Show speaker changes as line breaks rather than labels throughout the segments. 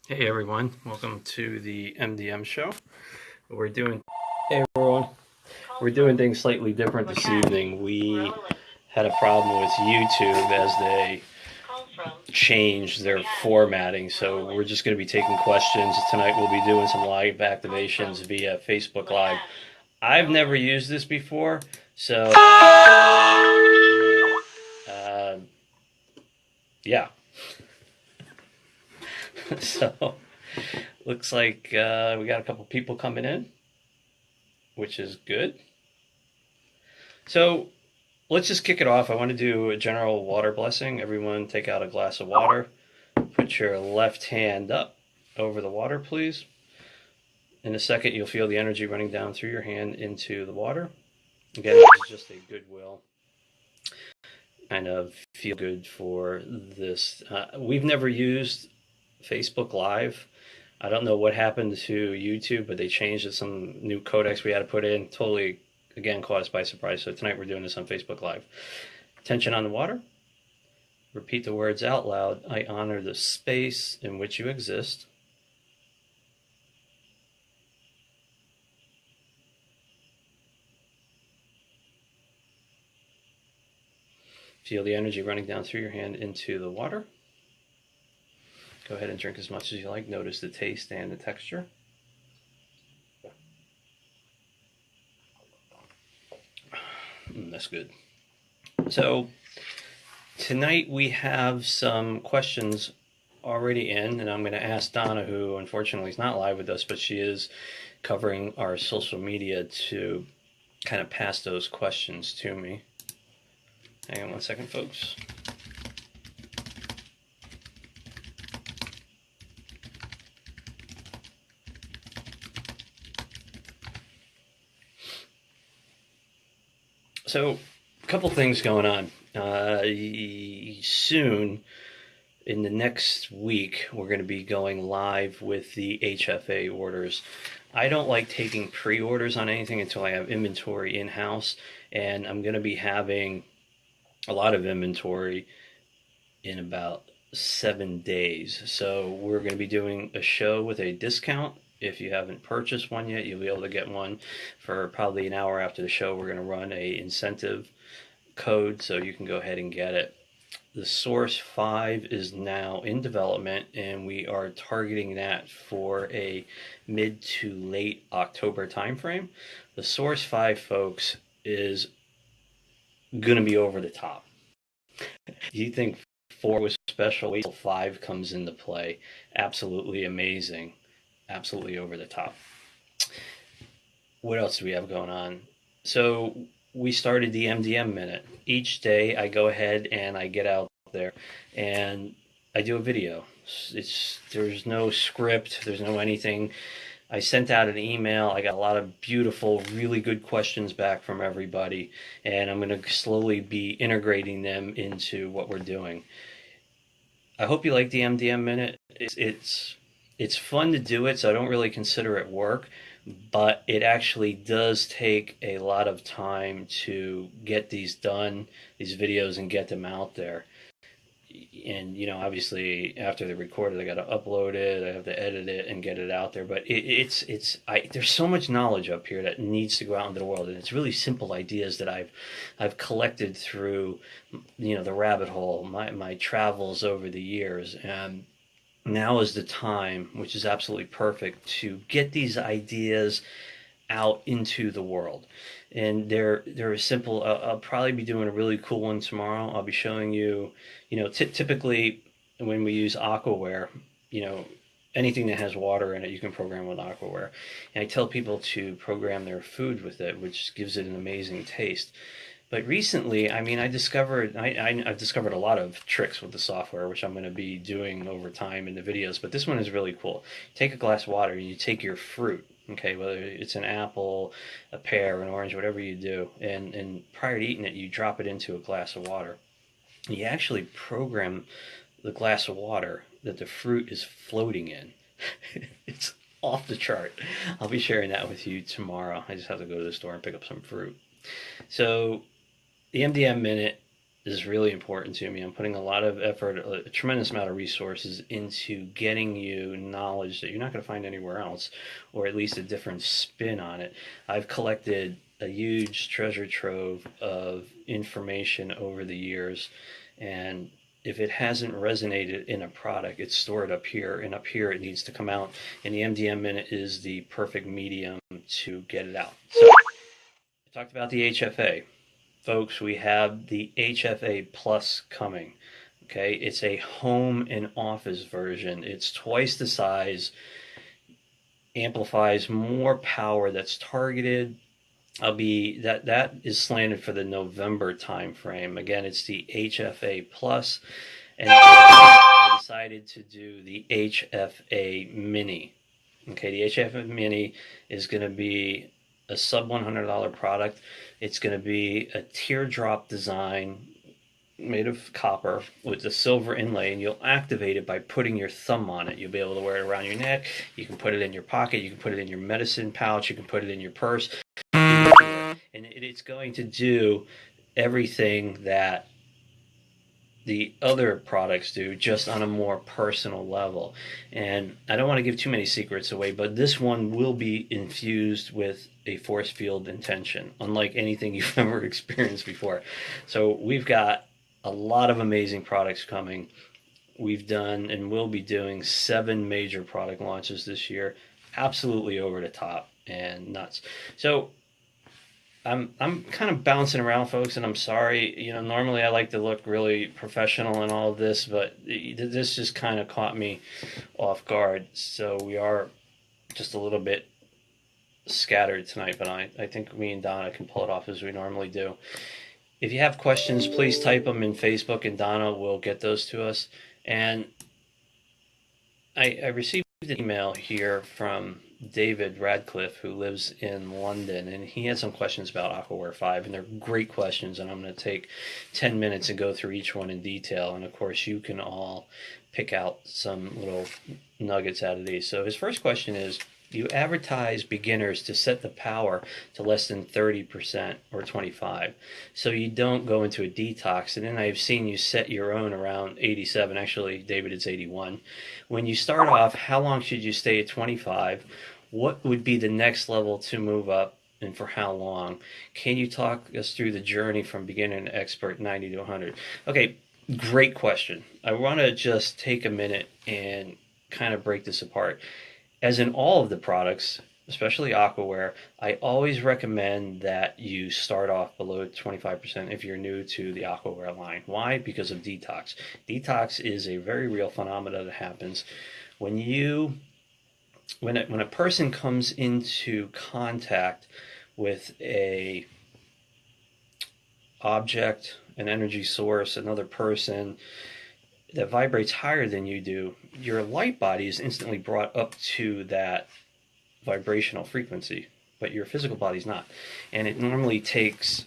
Hey everyone, welcome to the MDM show. We're doing Hey everyone. We're doing things slightly different this evening. We had a problem with YouTube as they changed their formatting, so we're just going to be taking questions. Tonight we'll be doing some live activations via Facebook Live. I've never used this before, so uh, yeah. So looks like we got a couple people coming in, which is good. So let's just kick it off. I want to do a general water blessing. Everyone take out a glass of water. Put your left hand up over the water, please. In a second, you'll feel the energy running down through your hand into the water. Again, this is just a goodwill kind of feel good for this. We've never used Facebook Live. I don't know what happened to YouTube, but they changed it. Some new codecs we had to put in. Totally, again, caught us by surprise. So tonight we're doing this on Facebook Live. Attention on the water. Repeat the words out loud. I honor the space in which you exist. Feel the energy running down through your hand into the water. Go ahead and drink as much as you like. Notice the taste and the texture. That's good. So tonight we have some questions already in, and I'm going to ask Donna, who unfortunately is not live with us, but she is covering our social media, to kind of pass those questions to me. Hang on one second, folks. So, a couple things going on. Soon, in the next week, we're going to be going live with the HFA orders. I don't like taking pre-orders on anything until I have inventory in-house, and I'm going to be having a lot of inventory in about 7 days. So we're going to be doing a show with a discount. If you haven't purchased one yet, you'll be able to get one for probably an hour after the show. We're going to run a incentive code so you can go ahead and get it. The Source 5 is now in development, and we are targeting that for a mid to late October timeframe. The Source 5, folks, is going to be over the top. You think 4 was special, wait till 5 comes into play. Absolutely amazing. Absolutely over the top. What else do we have going on? So we started the MDM Minute. Each day I go ahead and I get out there and I do a video. There's no script, there's no anything. I sent out an email. I got a lot of beautiful, really good questions back from everybody, and I'm going to slowly be integrating them into what we're doing. I hope you like the MDM Minute. It's fun to do it, so I don't really consider it work, but it actually does take a lot of time to get these done, these videos, and get them out there. And obviously after they're recorded, I got to upload it, I have to edit it and get it out there. But there's so much knowledge up here that needs to go out into the world, and it's really simple ideas that I've collected through the rabbit hole, my travels over the years. And now is the time, which is absolutely perfect, to get these ideas out into the world. And they're simple. I'll probably be doing a really cool one tomorrow. I'll be showing you, typically when we use Aquaware, anything that has water in it, you can program with Aquaware. And I tell people to program their food with it, which gives it an amazing taste. But recently, I mean, I've discovered a lot of tricks with the software, which I'm going to be doing over time in the videos. But this one is really cool. Take a glass of water and you take your fruit, okay, whether it's an apple, a pear, an orange, whatever you do, and prior to eating it, you drop it into a glass of water. You actually program the glass of water that the fruit is floating in. It's off the chart. I'll be sharing that with you tomorrow. I just have to go to the store and pick up some fruit. So the MDM Minute is really important to me. I'm putting a lot of effort, a tremendous amount of resources into getting you knowledge that you're not going to find anywhere else, or at least a different spin on it. I've collected a huge treasure trove of information over the years, and if it hasn't resonated in a product, it's stored up here, and up here it needs to come out. And the MDM Minute is the perfect medium to get it out. So, I talked about the HFA. Folks, we have the HFA Plus coming. Okay, it's a home and office version. It's twice the size, amplifies more power, that's targeted. That is slanted for the November time frame. Again, it's the HFA Plus, and I decided to do the HFA Mini. Okay, the HFA Mini is going to be a sub $100 product. It's going to be a teardrop design made of copper with a silver inlay, and you'll activate it by putting your thumb on it. You'll be able to wear it around your neck. You can put it in your pocket. You can put it in your medicine pouch. You can put it in your purse. And it's going to do everything that the other products do, just on a more personal level. And I don't want to give too many secrets away, but this one will be infused with a force field intention, unlike anything you've ever experienced before. So we've got a lot of amazing products coming. We've done and will be doing 7 major product launches this year, absolutely over the top and nuts. So I'm kind of bouncing around, folks, and I'm sorry. Normally I like to look really professional in all of this, but this just kind of caught me off guard. So we are just a little bit scattered tonight, but I think me and Donna can pull it off as we normally do. If you have questions, please type them in Facebook, and Donna will get those to us. And I received an email here from David Radcliffe, who lives in London, and he had some questions about Aquaware 5, and they're great questions, and I'm going to take 10 minutes and go through each one in detail. And of course, you can all pick out some little nuggets out of these. So his first question is, you advertise beginners to set the power to less than 30% or 25%, so you don't go into a detox. And then I've seen you set your own around 87. Actually, David, it's 81. When you start off, how long should you stay at 25? What would be the next level to move up, and for how long? Can you talk us through the journey from beginner to expert, 90 to 100? Okay, great question. I want to just take a minute and kind of break this apart. As in all of the products, especially Aquaware, I always recommend that you start off below 25% if you're new to the Aquaware line. Why? Because of detox. Detox is a very real phenomenon that happens when a person comes into contact with a object, an energy source, another person that vibrates higher than you do. Your light body is instantly brought up to that vibrational frequency, but your physical body's not. And it normally takes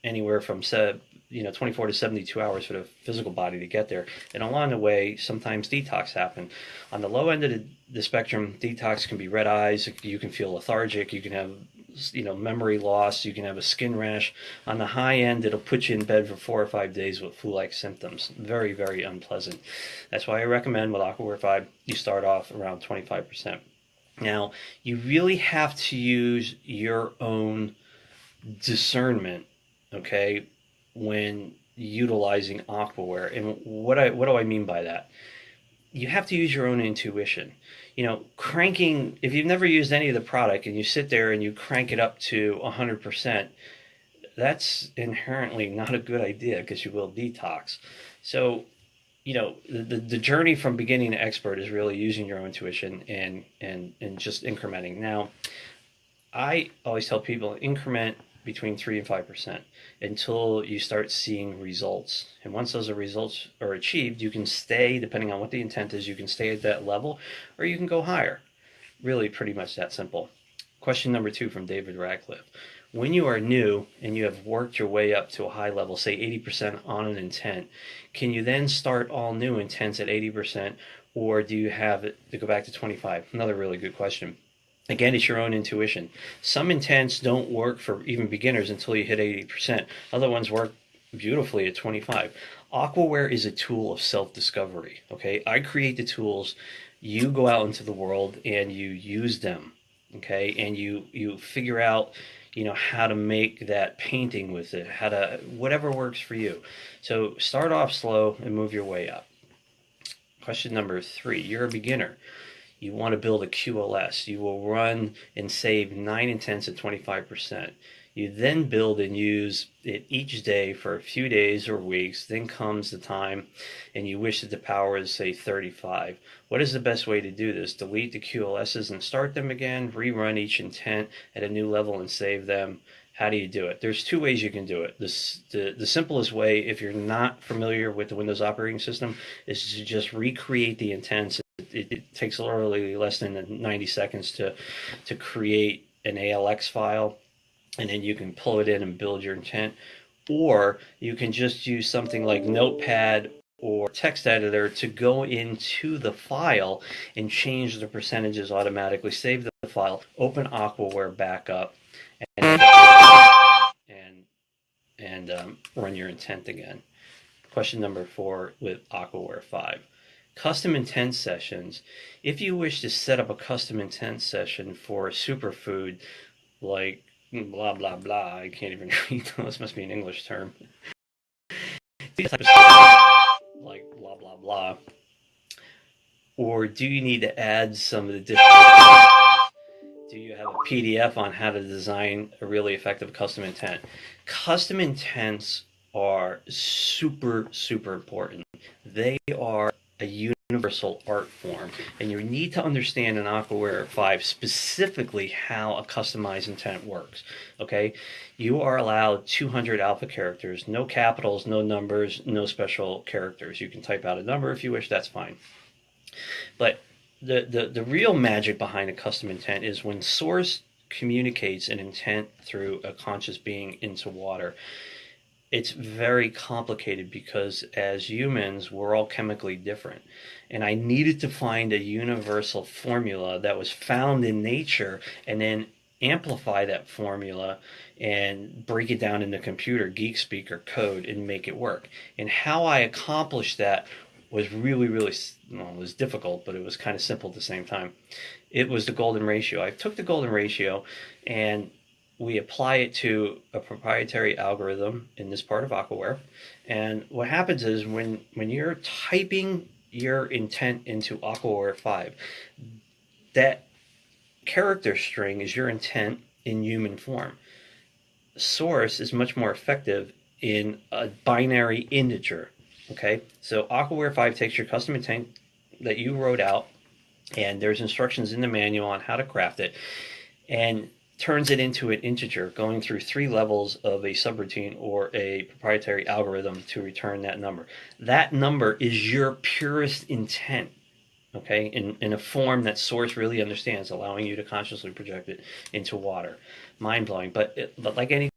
anywhere from 24 to 72 hours for the physical body to get there. And along the way, sometimes detox happen. On the low end of the spectrum, detox can be red eyes. You can feel lethargic. You can have memory loss. You can have a skin rash. On the high end, it'll put you in bed for 4 or 5 days with flu-like symptoms. Very, very unpleasant. That's why I recommend with Aquaware 5, you start off around 25%. Now, you really have to use your own discernment, okay, when utilizing Aquaware. And what do I mean by that? You have to use your own intuition. Cranking, if you've never used any of the product and you sit there and you crank it up to 100%, that's inherently not a good idea, because you will detox. So, the journey from beginning to expert is really using your own intuition and just incrementing. Now, I always tell people increment between 3 and 5% until you start seeing results. And once those results are achieved, you can stay, depending on what the intent is, you can stay at that level, or you can go higher. Really pretty much that simple. Question number 2 from David Radcliffe. When you are new and you have worked your way up to a high level, say 80% on an intent, can you then start all new intents at 80%, or do you have it to go back to 25? Another really good question. Again, it's your own intuition. Some intents don't work for even beginners until you hit 80%. Other ones work beautifully at 25. Aquaware is a tool of self-discovery. Okay, I create the tools, you go out into the world and you use them. Okay, and you figure out, how to make that painting with it, how to whatever works for you. So start off slow and move your way up. Question number 3: you're a beginner. You want to build a QLS. You will run and save 9 intense at 25%. You then build and use it each day for a few days or weeks. Then comes the time and you wish that the power is, say, 35. What is the best way to do this? Delete the QLSs and start them again, rerun each intent at a new level and save them. How do you do it? There's 2 ways you can do it. The simplest way, if you're not familiar with the Windows operating system, is to just recreate the intents. It takes literally less than 90 seconds to create an ALX file, and then you can pull it in and build your intent. Or you can just use something like Notepad or text editor to go into the file and change the percentages automatically, save the file, open Aquaware back up, and run your intent again. Question number 4 with Aquaware 5. Custom intent sessions. If you wish to set up a custom intent session for a superfood like blah blah blah, I can't even read those, must be an English term. Like blah blah blah. Or do you need to add some of the different? Do you have a PDF on how to design a really effective custom intent? Custom intents are super, super important. They are a universal art form, and you need to understand in Aquaware 5 specifically how a customized intent works. Okay, you are allowed 200 alpha characters, no capitals, no numbers, no special characters. You can type out a number if you wish, that's fine. But the real magic behind a custom intent is when Source communicates an intent through a conscious being into water. It's very complicated because as humans, we're all chemically different. And I needed to find a universal formula that was found in nature and then amplify that formula and break it down into computer geek speak or code and make it work. And how I accomplished that was really, really, well, it was difficult, but it was kind of simple at the same time. It was the golden ratio. I took the golden ratio and we apply it to a proprietary algorithm in this part of Aquaware. And what happens is when you're typing your intent into Aquaware 5, that character string is your intent in human form. Source is much more effective in a binary integer. Okay, so Aquaware 5 takes your custom intent that you wrote out, and there's instructions in the manual on how to craft it, and turns it into an integer, going through 3 levels of a subroutine or a proprietary algorithm to return that number. That number is your purest intent, okay, in a form that Source really understands, allowing you to consciously project it into water. Mind-blowing, but like anything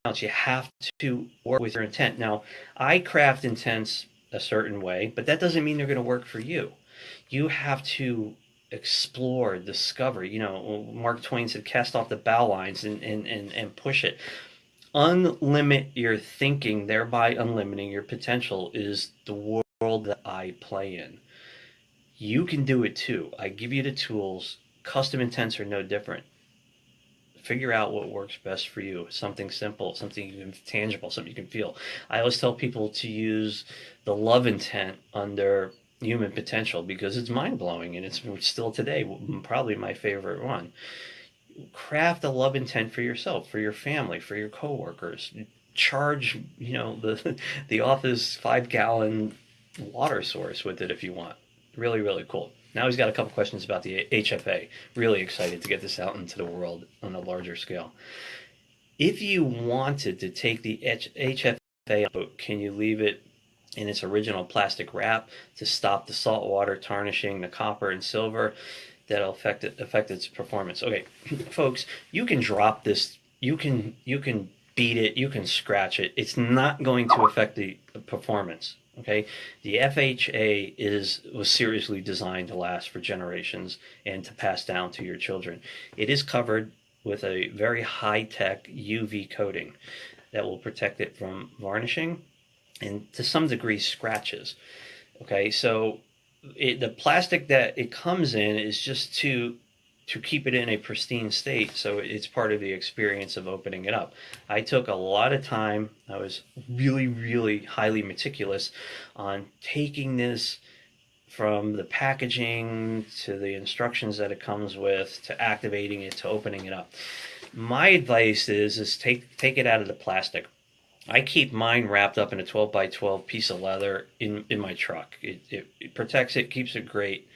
else, you have to work with your intent. Now, I craft intents a certain way, but that doesn't mean they're going to work for you. You have to explore, discover. Mark Twain said, cast off the bow lines and push it. Unlimit your thinking, thereby unlimiting your potential, is the world that I play in. You can do it too. I give you the tools. Custom intents are no different. Figure out what works best for you. Something simple, something tangible, something you can feel. I always tell people to use the love intent under human potential because it's mind-blowing, and it's still today probably my favorite one. Craft a love intent for yourself, for your family, for your coworkers. Charge the office 5-gallon water source with it if you want. Really, really cool. Now he's got a couple questions about the HFA. Really excited to get this out into the world on a larger scale. If you wanted to take the HFA out, can you leave it in its original plastic wrap to stop the salt water tarnishing the copper and silver that'll affect its performance? Okay, folks, you can drop this. You can beat it. You can scratch it. It's not going to affect the performance. Okay, the FHA was seriously designed to last for generations and to pass down to your children. It is covered with a very high-tech UV coating. that will protect it from varnishing and to some degree scratches. Okay, so the plastic that it comes in is just to keep it in a pristine state, so it's part of the experience of opening it up. I took a lot of time. I was really, really highly meticulous on taking this from the packaging to the instructions that it comes with to activating it to opening it up. My advice is take it out of the plastic. I keep mine wrapped up in a 12 by 12 piece of leather in my truck. It protects it, keeps it great,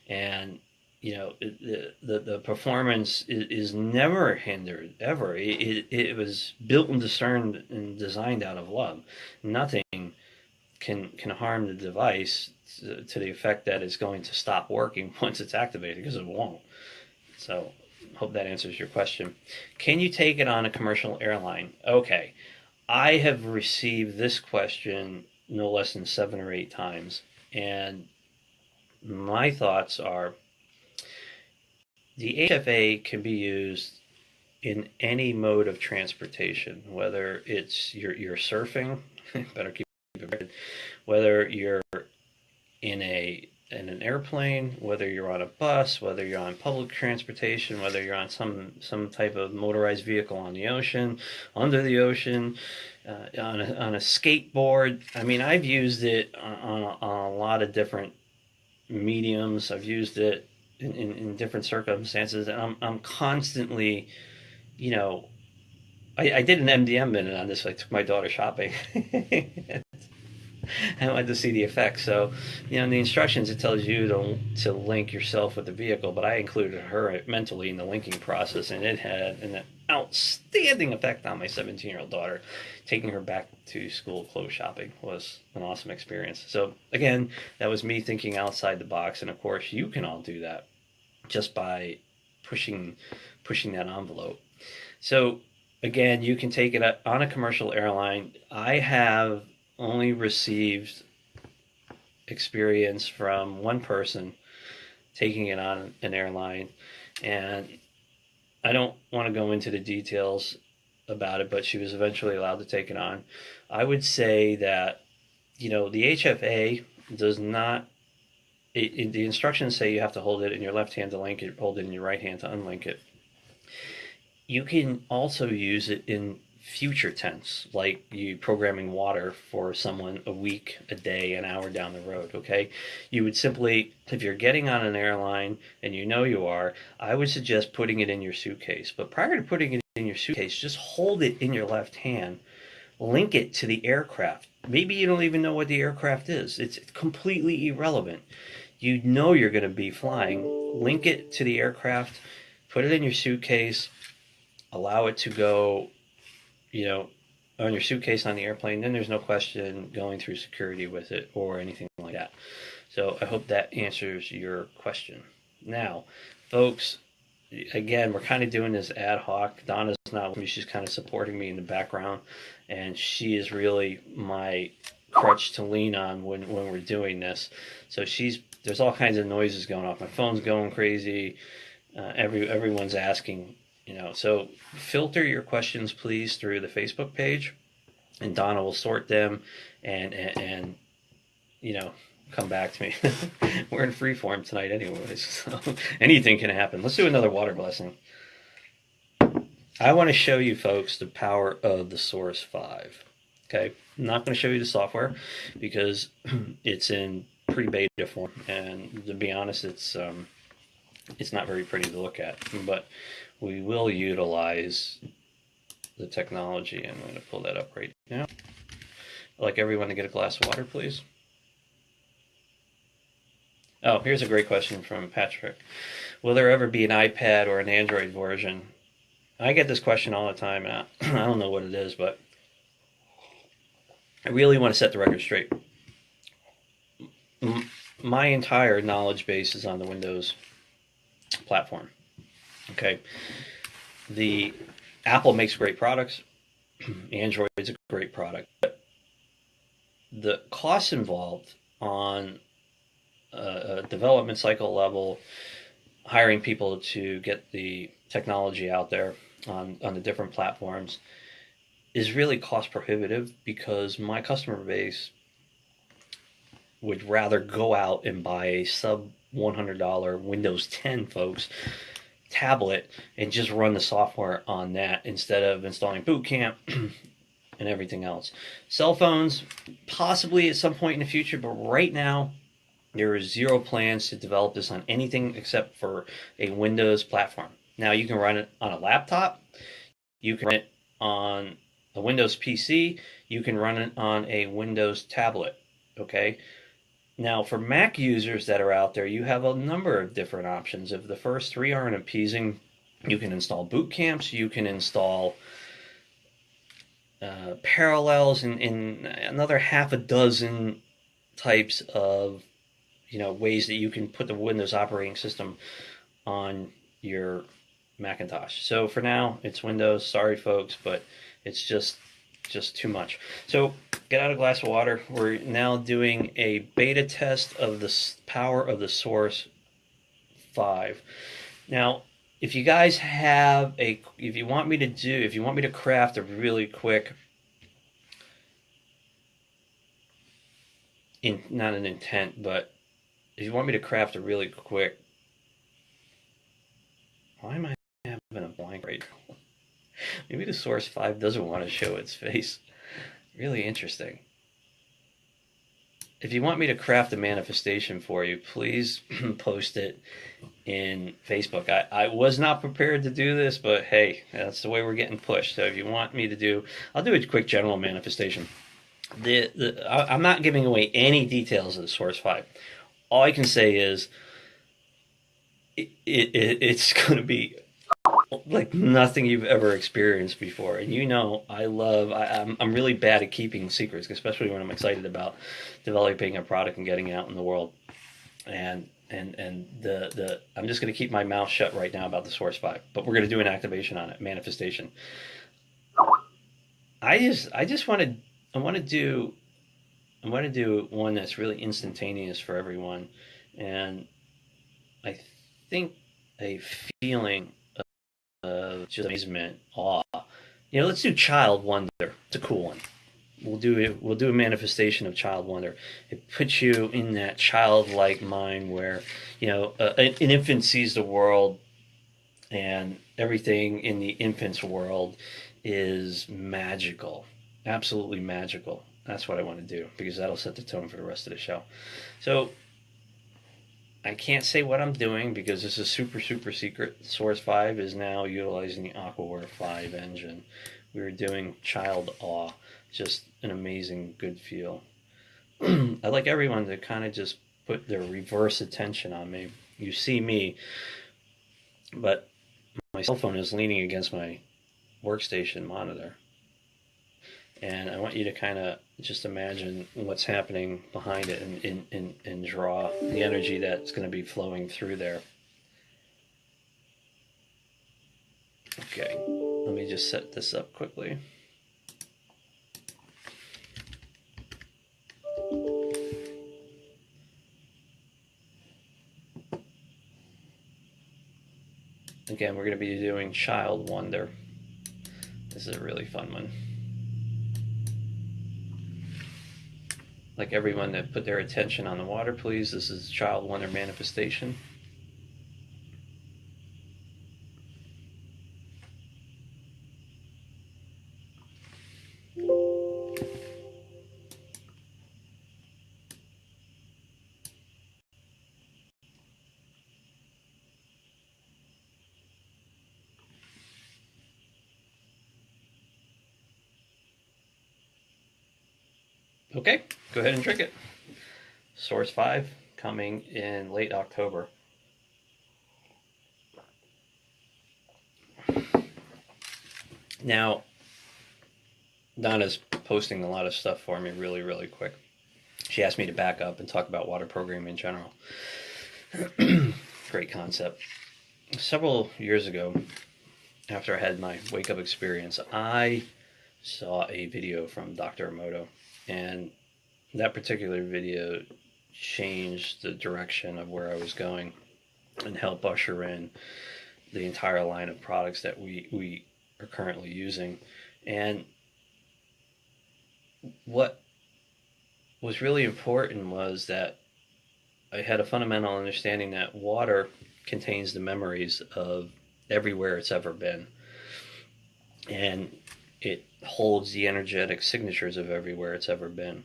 and the performance is never hindered ever. It was built and discerned and designed out of love. Nothing can harm the device to the effect that it's going to stop working once it's activated, because it won't. So hope that answers your question. Can you take it on a commercial airline? Okay. I have received this question no less than 7 or 8 times, and my thoughts are the HFA can be used in any mode of transportation, whether it's you're surfing, better keep it, whether you're in an airplane, whether you're on a bus, whether you're on public transportation, whether you're on some type of motorized vehicle on the ocean, under the ocean, on a skateboard. I mean, I've used it on a lot of different mediums. I've used it in different circumstances, and I'm constantly, you know, I did an MDM minute on this. I took my daughter shopping. I wanted to see the effects. So, in the instructions, it tells you to link yourself with the vehicle, but I included her mentally in the linking process, and it had an outstanding effect on my 17-year-old daughter. Taking her back to school clothes shopping was an awesome experience. So, again, that was me thinking outside the box, and of course, you can all do that just by pushing that envelope. So, again, you can take it on a commercial airline. I have only received experience from one person taking it on an airline, and I don't want to go into the details about it, but she was eventually allowed to take it on. I would say that the HFA does not. The instructions say you have to hold it in your left hand to link it, hold it in your right hand to unlink it. You can also use it in future tense, like you programming water for someone a week, a day, an hour down the road. Okay, you would simply, if you're getting on an airline and you are, I would suggest putting it in your suitcase. But prior to putting it in your suitcase, just hold it in your left hand, link it to the aircraft. Maybe you don't even know what the aircraft is. It's completely irrelevant. You're going to be flying. Link it to the aircraft, put it in your suitcase, allow it to go on your suitcase on the airplane, then there's no question going through security with it or anything like that. So I hope that answers your question. Now, folks, again, we're kind of doing this ad hoc. Donna's not with me. She's kind of supporting me in the background, and she is really my crutch to lean on when we're doing this. So there's all kinds of noises going off. My phone's going crazy. Everyone's asking. So filter your questions, please, through the Facebook page, and Donna will sort them and come back to me. We're in free form tonight anyways, so anything can happen. Let's do another water blessing. I want to show you folks the power of the Source 5. Okay, I'm not going to show you the software because it's in pre-beta form, and to be honest, it's not very pretty to look at, but we will utilize the technology, and I'm going to pull that up right now. I'd like everyone to get a glass of water, please. Oh, here's a great question from Patrick. Will there ever be an iPad or an Android version? I get this question all the time, and I don't know what it is, but I really want to set the record straight. My entire knowledge base is on the Windows platform. Okay, the Apple makes great products. Android is a great product, but the costs involved on a development cycle level, hiring people to get the technology out there on the different platforms, is really cost prohibitive because my customer base would rather go out and buy a sub $100 Windows 10, folks, tablet and just run the software on that instead of installing Boot Camp and everything else. Cell phones, possibly at some point in the future, but right now, there is zero plans to develop this on anything except for a Windows platform. Now, you can run it on a laptop, you can run it on a Windows PC, you can run it on a Windows tablet. Okay? Now, for Mac users that are out there, you have a number of different options. If the first three aren't appeasing, you can install boot camps, you can install parallels, in another half a dozen types of ways that you can put the Windows operating system on your Macintosh. So for now, it's Windows. Sorry, folks, but it's just too much. So get out a glass of water. We're now doing a beta test of the power of the Source 5. Now, if you guys have if you want me to craft a really quick, not an intent, but if you want me to craft a really quick, why am I having a blank right now? Maybe the Source 5 doesn't want to show its face. Really interesting. If you want me to craft a manifestation for you, please post it in Facebook. I was not prepared to do this, but hey, that's the way we're getting pushed. So if you want me to do, I'll do a quick general manifestation. I'm not giving away any details of the Source 5. All I can say is it's going to be like nothing you've ever experienced before. And I'm really bad at keeping secrets, especially when I'm excited about developing a product and getting it out in the world. And I'm just going to keep my mouth shut right now about the Source 5, but we're going to do an activation on it, manifestation. I want to do one that's really instantaneous for everyone, and I think a feeling of just amazement, awe. Let's do child wonder. It's a cool one. We'll do a manifestation of child wonder. It puts you in that childlike mind where an infant sees the world, and everything in the infant's world is magical, absolutely magical. That's what I want to do because that'll set the tone for the rest of the show. So I can't say what I'm doing because this is super, super secret. Source 5 is now utilizing the Aquaware 5 engine. We were doing Child Awe. Just an amazing, good feel. I'd like everyone to kind of just put their reverse attention on me. You see me, but my cell phone is leaning against my workstation monitor. And I want you to kind of just imagine what's happening behind it and draw the energy that's going to be flowing through there. Okay, let me just set this up quickly. Again, we're going to be doing Child Wonder. This is a really fun one. Like everyone that put their attention on the water, please. This is Child Wonder manifestation. Okay, go ahead and drink it. Source 5 coming in late October. Now, Donna's posting a lot of stuff for me really, really quick. She asked me to back up and talk about water programming in general. Great concept. Several years ago, after I had my wake-up experience, I saw a video from Dr. Emoto, and that particular video changed the direction of where I was going and helped usher in the entire line of products that we are currently using. And what was really important was that I had a fundamental understanding that water contains the memories of everywhere it's ever been, and it holds the energetic signatures of everywhere it's ever been.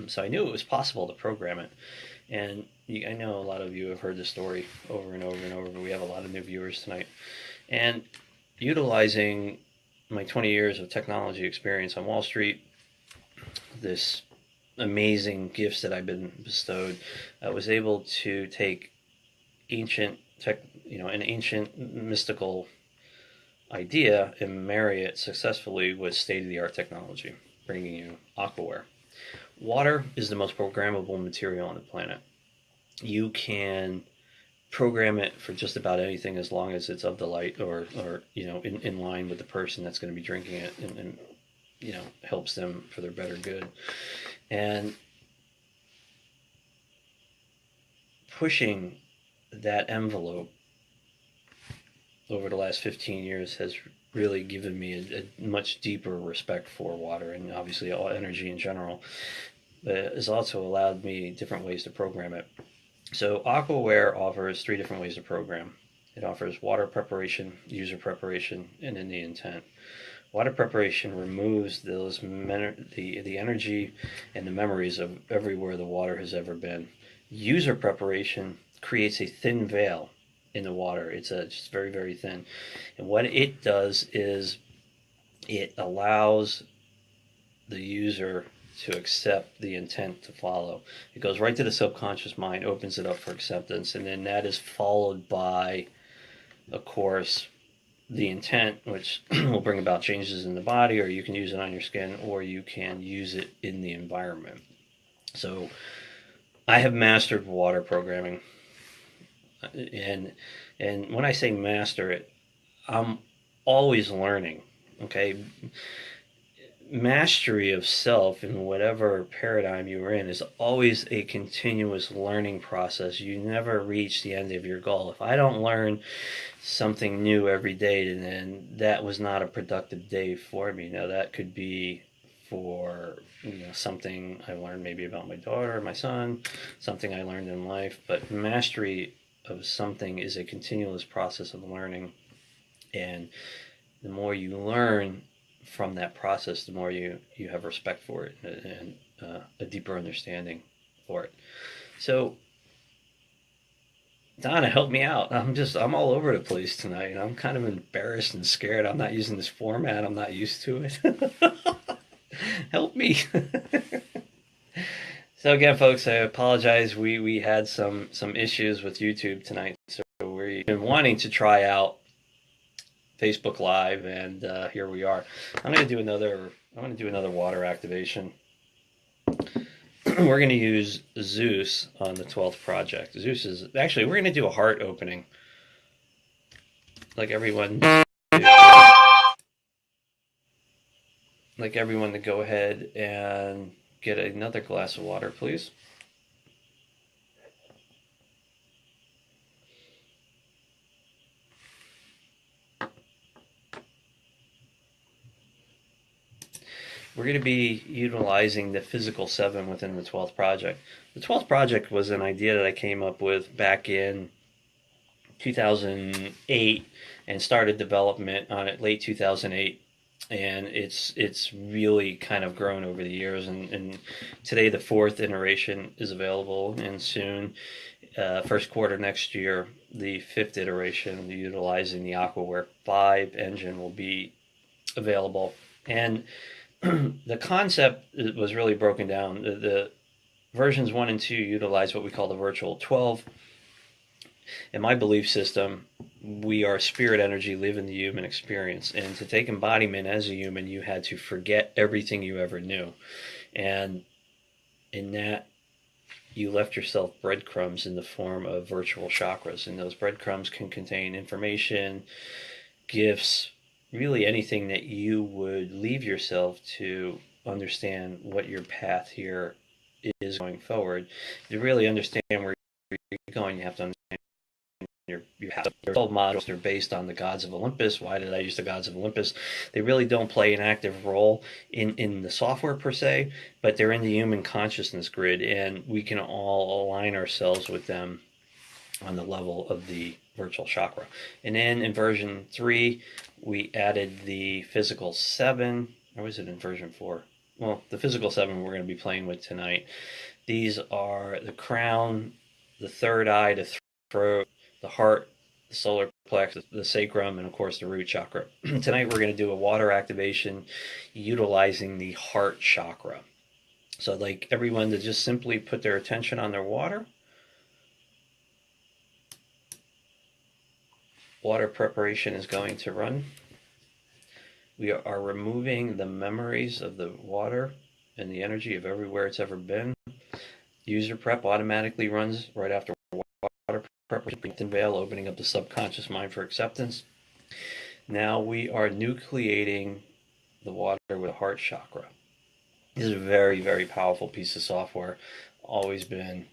So I knew it was possible to program it. And I know a lot of you have heard the story over and over and over, but we have a lot of new viewers tonight. And utilizing my 20 years of technology experience on Wall Street, this amazing gifts that I've been bestowed, I was able to take ancient tech, an ancient mystical idea and marry it successfully with state-of-the-art technology, bringing you Aquaware. Water is the most programmable material on the planet. You can program it for just about anything as long as it's of the light or in line with the person that's going to be drinking it and helps them for their better good. And pushing that envelope over the last 15 years has really given me a much deeper respect for water and obviously all energy in general, but it has also allowed me different ways to program it. So Aquaware offers 3 different ways to program. It offers water preparation, user preparation, and then the intent. Water preparation removes the energy and the memories of everywhere the water has ever been. User preparation creates a thin veil in the water. It's just very, very thin. And what it does is it allows the user to accept the intent to follow. It goes right to the subconscious mind, opens it up for acceptance, and then that is followed by, of course, the intent, which will bring about changes in the body, or you can use it on your skin, or you can use it in the environment. So I have mastered water programming, and when I say master it, I'm always learning. Okay, mastery of self in whatever paradigm you are in is always a continuous learning process. You never reach the end of your goal. If I don't learn something new every day, then that was not a productive day for me. Now that could be for something I learned maybe about my daughter or my son, something I learned in life, but mastery of something is a continuous process of learning, and the more you learn from that process, the more you have respect for it and a deeper understanding for it. So Donna, help me out. I'm all over the place tonight. I'm kind of embarrassed and scared. I'm not using this format. I'm not used to it. Help me. So again, folks, I apologize. We had some issues with YouTube tonight, so we've been wanting to try out Facebook Live, and here we are. I'm going to do another water activation. We're going to use Zeus on the 12th project. Zeus is actually, we're going to do a heart opening, like everyone. Like everyone to go ahead and get another glass of water, please. We're going to be utilizing the physical 7 within the 12th project. The 12th project was an idea that I came up with back in 2008 and started development on it late 2008, and it's really kind of grown over the years, and today the 4th iteration is available, and soon first quarter next year the 5th iteration utilizing the Aquaware 5 engine will be available. And the concept was really broken down. The versions 1 and 2 utilize what we call the virtual 12. In my belief system, we are spirit energy living the human experience. And to take embodiment as a human, you had to forget everything you ever knew. And in that, you left yourself breadcrumbs in the form of virtual chakras. And those breadcrumbs can contain information, gifts, really anything that you would leave yourself to understand what your path here is going forward. To really understand where you're going, you have to understand your house. Your old models, they're based on the gods of Olympus. Why did I use the gods of Olympus? They really don't play an active role in the software per se, but they're in the human consciousness grid, and we can all align ourselves with them on the level of the virtual chakra. And then in version 3, we added the physical 7. Or was it in version 4? Well, the physical 7 we're going to be playing with tonight. These are the crown, the third eye, the throat, the heart, the solar plexus, the sacrum, and of course the root chakra. Tonight we're going to do a water activation utilizing the heart chakra. So I'd like everyone to just simply put their attention on their water. Water preparation is going to run. We are removing the memories of the water and the energy of everywhere it's ever been. User prep automatically runs right after water preparation. Veil, opening up the subconscious mind for acceptance. Now we are nucleating the water with the heart chakra. This is a very, very powerful piece of software. Always been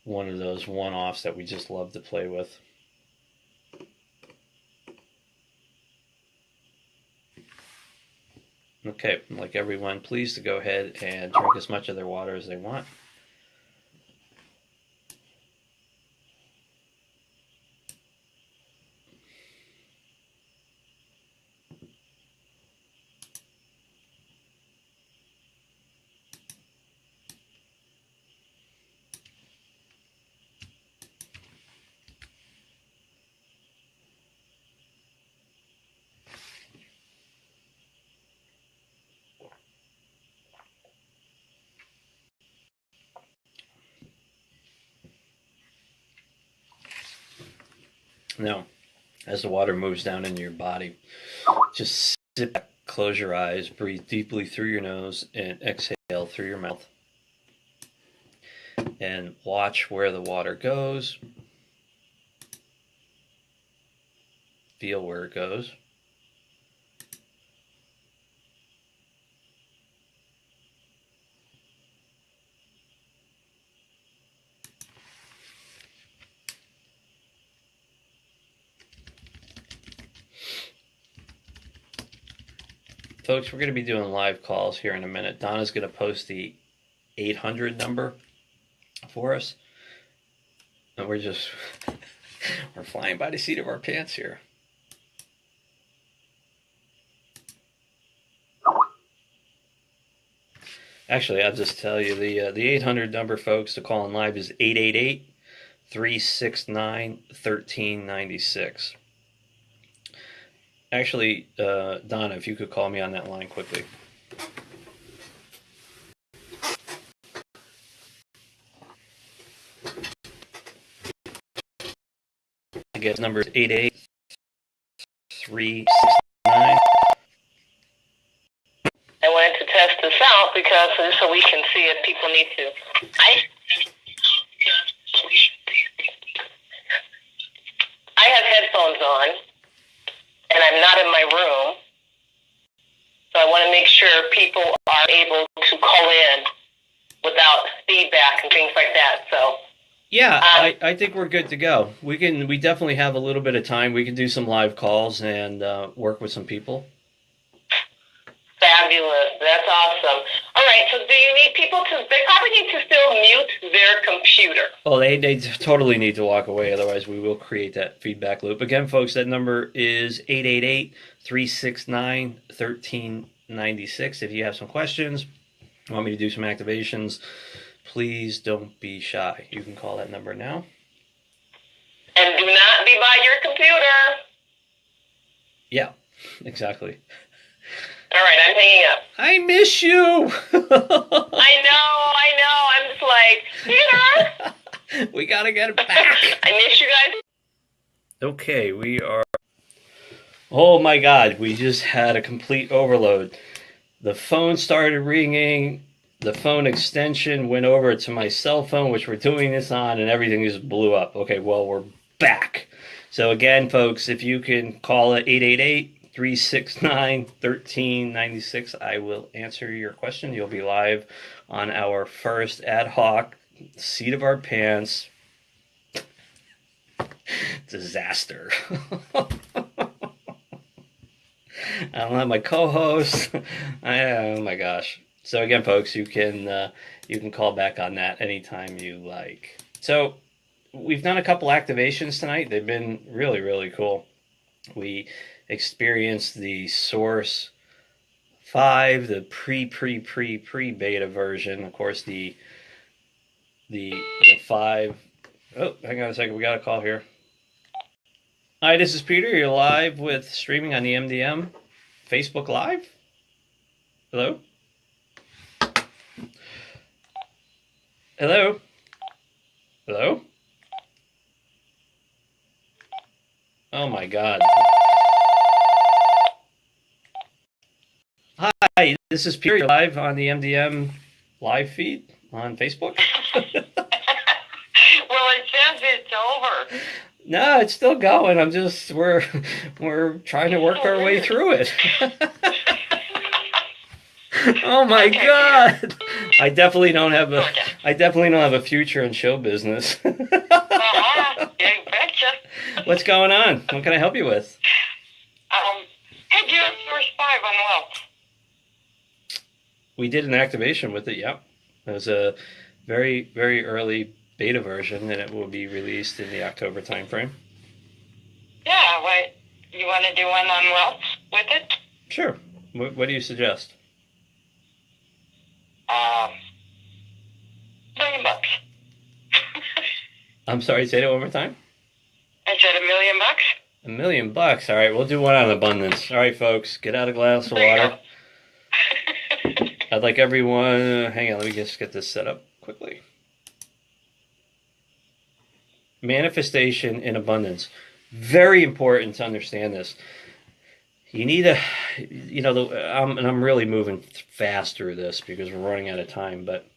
one of those one-offs that we just love to play with. Okay, I'd like everyone please to go ahead and drink as much of their water as they want. Now, as the water moves down into your body, just sit back, close your eyes, breathe deeply through your nose, and exhale through your mouth. And watch where the water goes. Feel where it goes. Folks, we're going to be doing live calls here in a minute. Donna's going to post the 800 number for us. And we're just, we're flying by the seat of our pants here. Actually, I'll just tell you, the 800 number, folks, to call in live is 888-369-1396. Actually, Donna, if you could call me on that line quickly. Again, number is 888-369.
I wanted to test this out because so we can see if people need to. I have headphones on, and I'm not in my room, so I want to make sure people are able to call in without feedback and things like that. So
yeah, I think we're good to go. We definitely have a little bit of time. We can do some live calls and work with some people.
Fabulous. That's awesome. All right, so do you need people to, they probably need to still mute their computer.
Well, they totally need to walk away, otherwise we will create that feedback loop. Again, folks, that number is 888-369-1396. If you have some questions, want me to do some activations, please don't be shy. You can call that number now.
And do not be by your computer.
Yeah, exactly.
All right, I'm hanging up.
I miss you.
I know. I'm just like, Peter.
We gotta get it back.
I miss you guys.
Okay, we are. Oh my God, we just had a complete overload. The phone started ringing. The phone extension went over to my cell phone, which we're doing this on, and everything just blew up. Okay, well, we're back. So again, folks, if you can call it 888-369-1396, I will answer your question. You'll be live on our first ad hoc seat of our pants disaster. I don't have my co-host. Oh my gosh. So again, folks, you can call back on that anytime you like. So we've done a couple activations tonight. They've been really, really cool. We experienced the Source 5, the pre beta version. Of course, the 5. Oh, hang on a second. We got a call here. Hi, this is Peter. You're live with streaming on the MDM Facebook Live. Hello? Hello? Hello? Oh my God. Hi, this is Peter. You're live on the MDM live feed on Facebook.
Well, it says it's over.
No, it's still going. We're trying to work our way through it. Oh my God! I definitely don't have a future in show business.
Yeah, you betcha.
What's going on? What can I help you with?
Hey, do you have Source 5 on Wealth?
We did an activation with it. Yep, it was a very, very early beta version, and it will be released in the October timeframe.
Yeah, what, you want to do one on Wealth with it?
Sure. What do you suggest?
$1 million.
I'm sorry, say that one more time.
I said $1 million.
$1 million. All right, we'll do one on abundance. All right, folks, get out a glass of water. I'd like everyone. Hang on, let me just get this set up quickly. Manifestation in abundance. Very important to understand this. You need I'm really moving fast through this because we're running out of time, but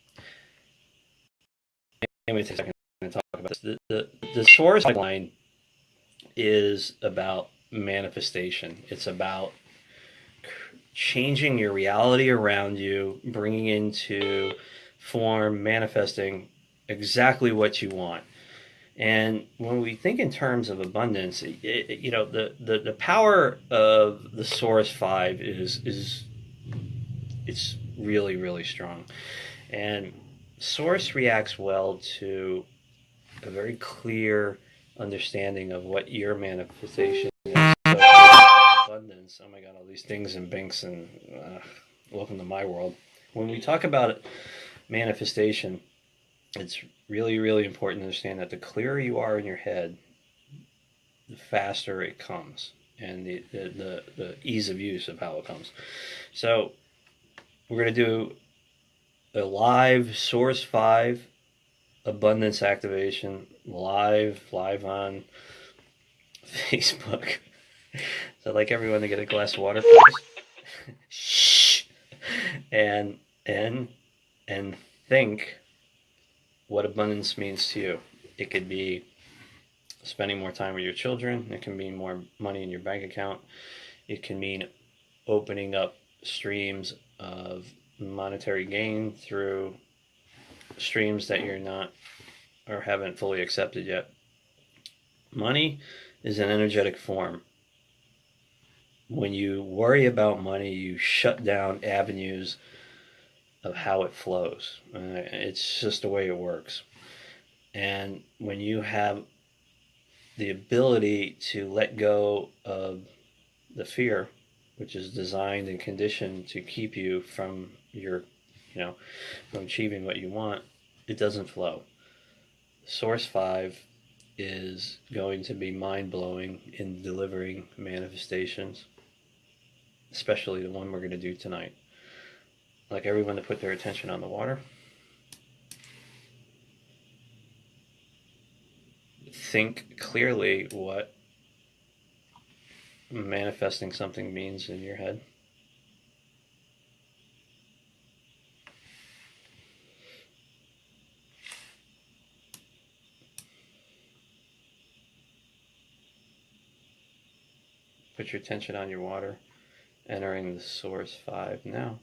let me take a second to talk about this. The source line is about manifestation. It's about changing your reality around you, bringing into form, manifesting exactly what you want. And when we think in terms of abundance, the power of the Source 5 is it's really, really strong. And Source reacts well to a very clear understanding of what your manifestation is. So abundance, oh my God, all these things and binks and welcome to my world. When we talk about manifestation, it's really, really important to understand that the clearer you are in your head, the faster it comes, and the ease of use of how it comes. So we're going to do a live Source 5 abundance activation live on Facebook. So I'd like everyone to get a glass of water, please. Shh. And think what abundance means to you. It could be spending more time with your children. It can mean more money in your bank account. It can mean opening up streams of monetary gain through streams that you're not or haven't fully accepted yet. Money is an energetic form. When you worry about money, you shut down avenues of how it flows. It's just the way it works. And when you have the ability to let go of the fear, which is designed and conditioned to keep you from from achieving what you want, it doesn't flow. Source 5 is going to be mind-blowing in delivering manifestations, especially the one we're going to do tonight. I'd like everyone to put their attention on the water. Think clearly what manifesting something means in your head. Put your attention on your water, entering the Source 5 now.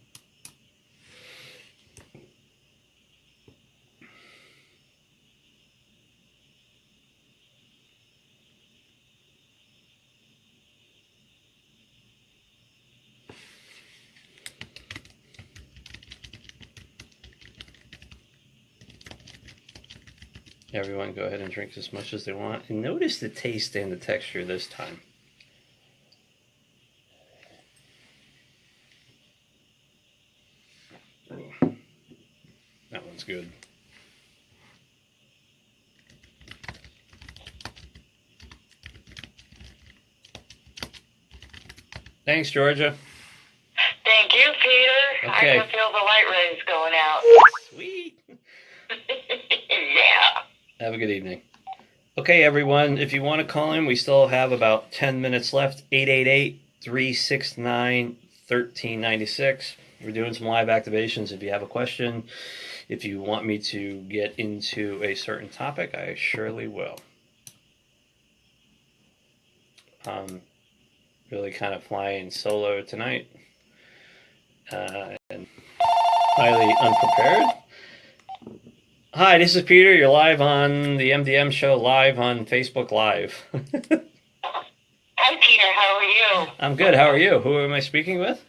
Everyone go ahead and drink as much as they want. And notice the taste and the texture this time. That one's good. Thanks, Georgia.
Thank you, Peter.
Okay.
I can feel the light rays going out.
Sweet.
Yeah.
Have a good evening. Okay, everyone, if you want to call in, we still have about 10 minutes left. 888-369-1396. We're doing some live activations. If you have a question, if you want me to get into a certain topic, I surely will. Really kind of flying solo tonight. And highly unprepared. Hi, this is Peter. You're live on the MDM show, live on Facebook Live.
Hi, Peter. How are you?
I'm good. How are you? Who am I speaking with?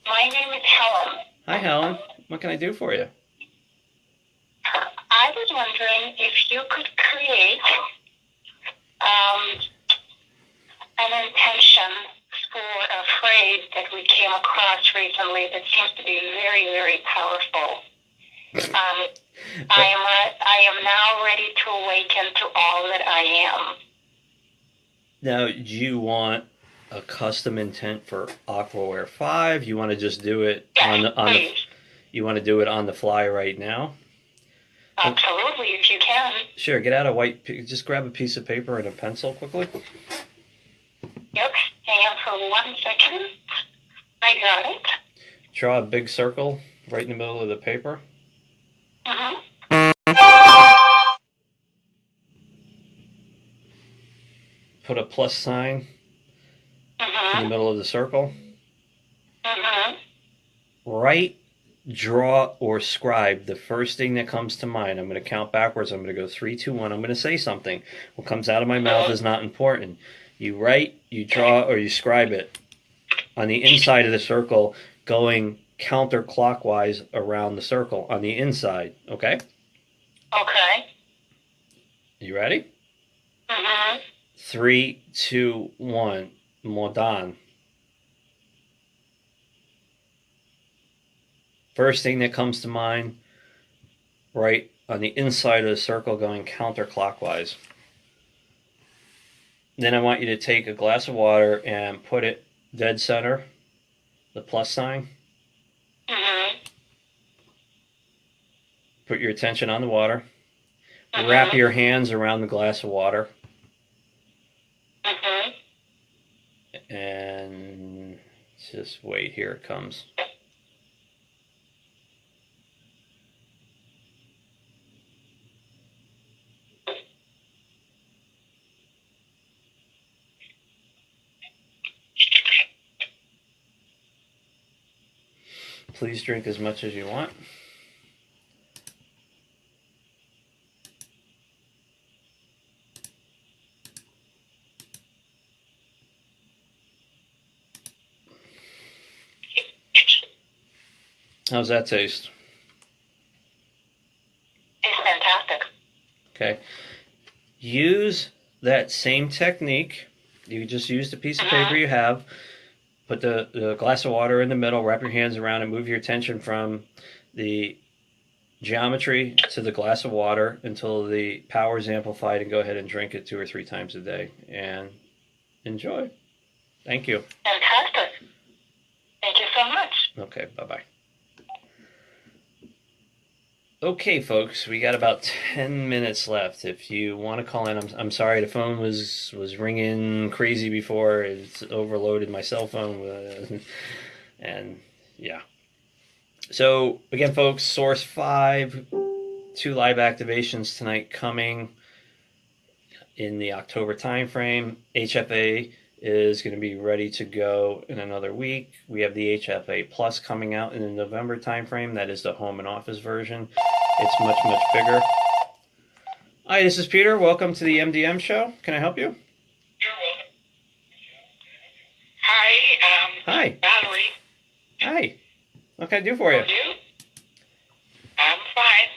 My name is Helen.
Hi, Helen. What can I do for you?
I was wondering if you could create an intention for a phrase that we came across recently that seems to be very, very powerful. I am now ready to awaken to all that I am.
Now, do you want a custom intent for Aquaware 5? You want to just do it you want to do it on the fly right now?
Absolutely, if you can.
Sure, get out just grab a piece of paper and a pencil quickly.
Yep, hang on for 1 second. I got it.
Draw a big circle right in the middle of the paper. Put a plus sign in the middle of the circle. Write, draw, or scribe the first thing that comes to mind. I'm going to count backwards. I'm going to go 3, 2, 1. I'm going to say something. What comes out of my mouth is not important. You write, you draw, or you scribe it on the inside of the circle, going counterclockwise around the circle on the inside. Okay?
Okay.
You ready? 3, 2, 1. Modan. First thing that comes to mind, right on the inside of the circle going counterclockwise. Then I want you to take a glass of water and put it dead center, the plus sign. Put your attention on the water. Wrap your hands around the glass of water. And just wait, here it comes. Please drink as much as you want. How's that taste?
It's fantastic.
Okay. Use that same technique. You just use the piece of paper you have. Put the glass of water in the middle, wrap your hands around it, move your attention from the geometry to the glass of water until the power is amplified, and go ahead and drink it 2 or 3 times a day. And enjoy. Thank you.
Fantastic. Thank you so much.
Okay, bye-bye. Okay, folks, we got about 10 minutes left. If you want to call in, I'm sorry the phone was ringing crazy before. It's overloaded my cell phone, and yeah. So again, folks, Source 5, 2 live activations tonight coming in the October timeframe. HFA is going to be ready to go in another week. We have the HFA Plus coming out in the November timeframe. That is the home and office version. It's much, much bigger. Hi, this is Peter. Welcome to the MDM show. Can I help you?
Hi.
Hi.
Valerie.
Hi. What can I do for you?
You? I'm fine.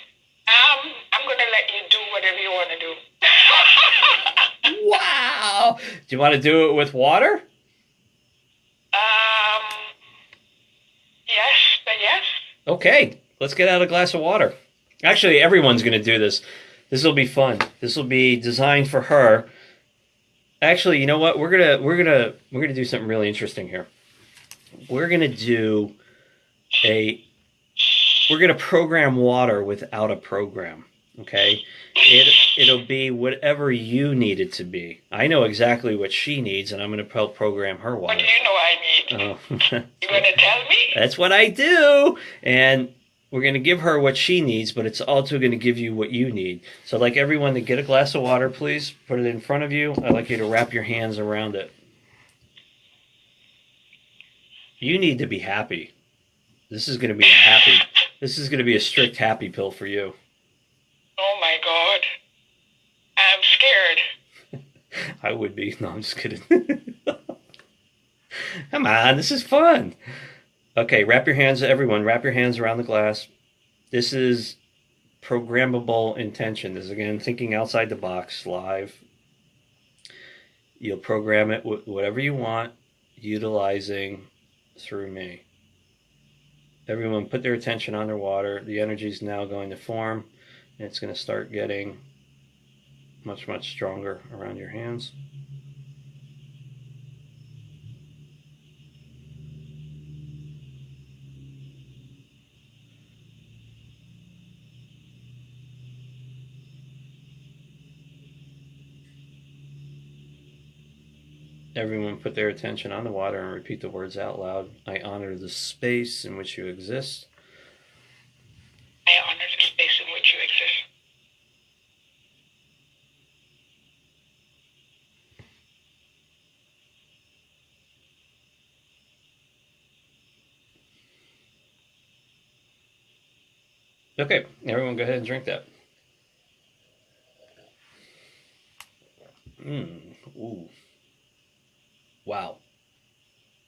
I'm gonna let you do whatever you want to do.
Wow. Do you want to do it with water?
Yes, but yes.
Okay, let's get out a glass of water. Actually, everyone's going to do this. This will be fun. This will be designed for her. Actually, you know what? We're gonna do something really interesting here. We're gonna do a we're gonna program water without a program. Okay, it'll be whatever you need it to be. I know exactly what she needs, and I'm gonna program her
What
water.
do you know I need?
Oh,
You gonna tell me?
that's what I do, and we're gonna give her what she needs, but it's also gonna give you what you need. So, I'd like everyone to get a glass of water, please. Put it in front of you. I'd like you to wrap your hands around it. You need to be happy. This is gonna be a happy. This is gonna be a strict happy pill for you.
Oh my God. I'm scared.
I would be. No, I'm just kidding. Come on, this is fun. Okay, wrap your hands, everyone. Wrap your hands around the glass. This is programmable intention. This is, again, thinking outside the box, live. You'll program it with whatever you want, utilizing through me. Everyone put their attention on their water. The energy is now going to form, and it's going to start getting much, much stronger around your hands. Everyone put their attention on the water and repeat the words out loud. I honor the space in which you exist.
I honor the space in which you exist.
Okay, everyone go ahead and drink that. Ooh. Wow.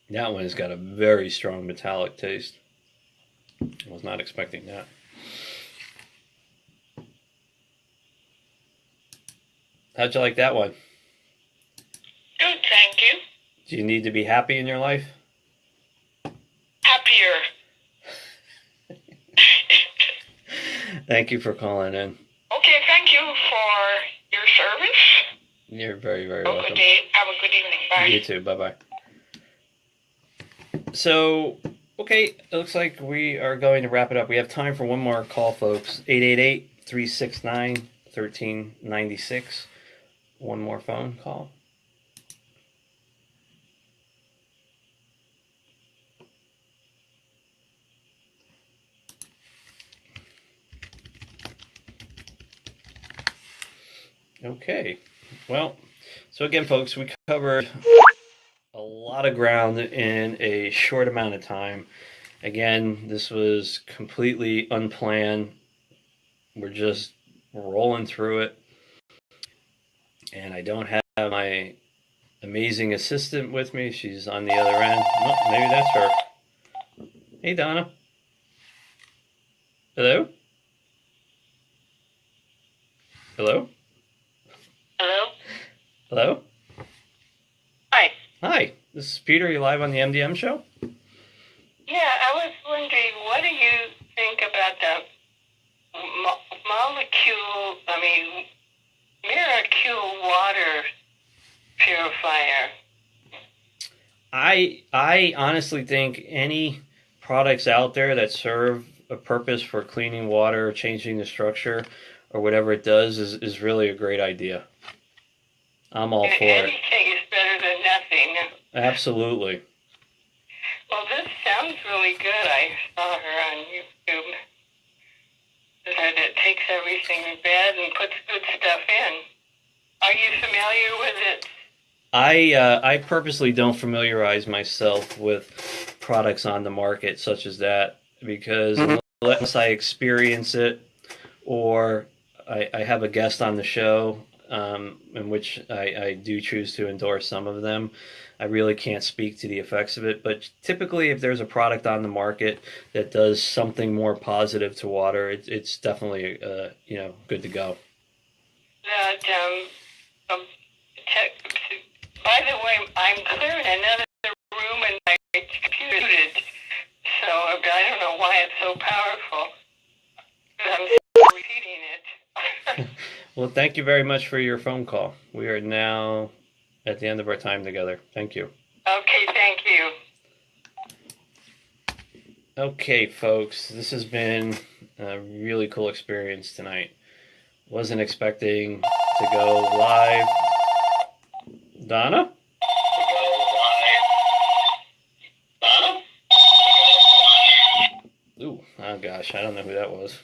That one has got a very strong metallic taste. I was not expecting that. How'd you like that one?
Good, thank you.
Do you need to be happy in your life?
Happier.
Thank you for calling in.
Okay, thank you for your service.
You're very, very
Have a
welcome.
good day. Have a good evening. Bye.
You too. Bye-bye. So, okay, it looks like we are going to wrap it up. We have time for one more call, folks. 888-369-1396. One more phone call. Okay. Well, so again, folks, we covered a lot of ground in a short amount of time. Again, this was completely unplanned. We're just rolling through it. And I don't have my amazing assistant with me. She's on the other end. Oh, maybe that's her. Hey, Donna. Hello? Hello?
Hello?
Hello?
Hi.
Hi, this is Peter. You live on the MDM show?
Yeah, I was wondering, what do you think about the Miracle water purifier?
I honestly think any products out there that serve a purpose for cleaning water, changing the structure, or whatever it does is really a great idea. I'm all for it.
Anything is better than nothing.
Absolutely.
Well, this sounds really good. I saw her on YouTube. That it takes everything bad and puts good stuff in. Are you familiar with it?
I purposely don't familiarize myself with products on the market such as that because unless I experience it or I have a guest on the show, in which I do choose to endorse some of them. I really can't speak to the effects of it, but typically, if there's a product on the market that does something more positive to water, it's definitely good to go.
That by the way, I'm clear in another room and my computer muted, so I don't know why it's so powerful. But I'm still repeating it.
Well, thank you very much for your phone call. We are now at the end of our time together. Thank you.
Okay, thank you.
Okay, folks, this has been a really cool experience tonight. Wasn't expecting to go live. Donna? Ooh, oh gosh, I don't know who that was.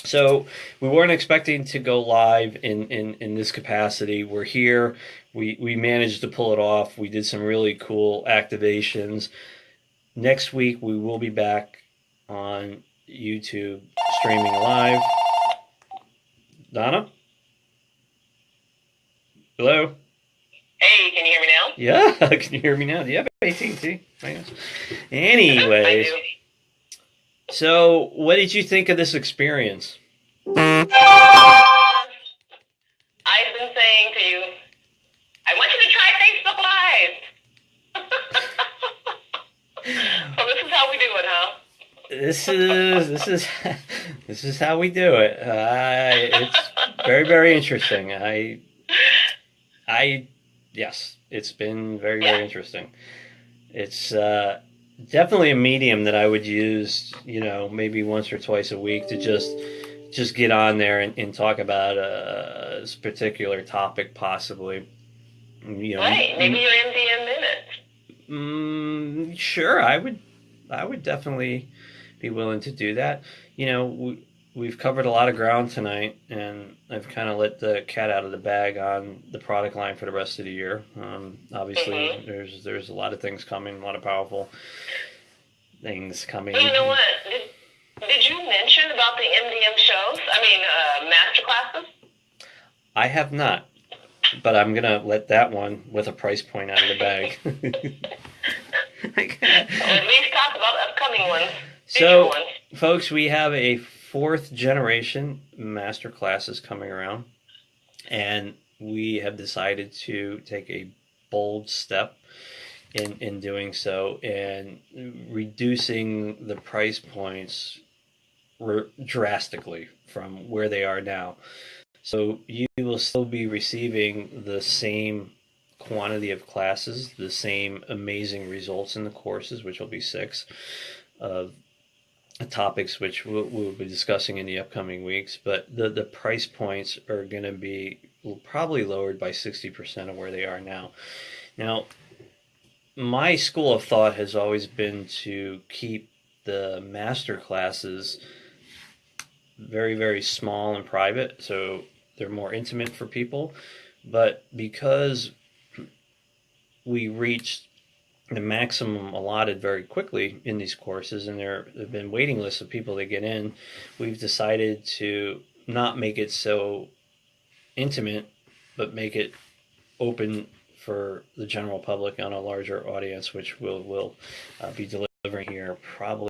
So we weren't expecting to go live in this capacity. We're here. We managed to pull it off. We did some really cool activations. Next week we will be back on YouTube streaming live. Donna? Hello?
Hey, can you hear me now?
Yeah, can you hear me now? Do you have AT&T? Anyways,
I do.
so what did you think of this experience?
I've been saying to you, I want you to try Facebook Live. So this is how we do it, huh?
This is how we do it. It's very, very interesting. Yes, it's been very, very interesting. It's definitely a medium that I would use, maybe once or twice a week to just get on there and talk about a particular topic, possibly.
Right, maybe your MDM minutes.
Sure, I would definitely be willing to do that. We've covered a lot of ground tonight, and I've kind of let the cat out of the bag on the product line for the rest of the year. Obviously, there's a lot of things coming, a lot of powerful things coming.
Well, you know what? Did you mention about the MDM shows? I mean, master classes?
I have not, but I'm gonna let that one with a price point out of the bag.
Or at least talk about upcoming ones.
So,
ones.
folks, we have a 4th generation master classes coming around, and we have decided to take a bold step in doing so and reducing the price points drastically from where they are now. So you will still be receiving the same quantity of classes, the same amazing results in the courses, which will be 6 of topics which we'll be discussing in the upcoming weeks, but the price points are going to be probably lowered by 60% of where they are now. Now, my school of thought has always been to keep the master classes very, very small and private, so they're more intimate for people. But because we reached the maximum allotted very quickly in these courses, and there have been waiting lists of people that get in, we've decided to not make it so intimate, but make it open for the general public on a larger audience, which we'll be delivering here probably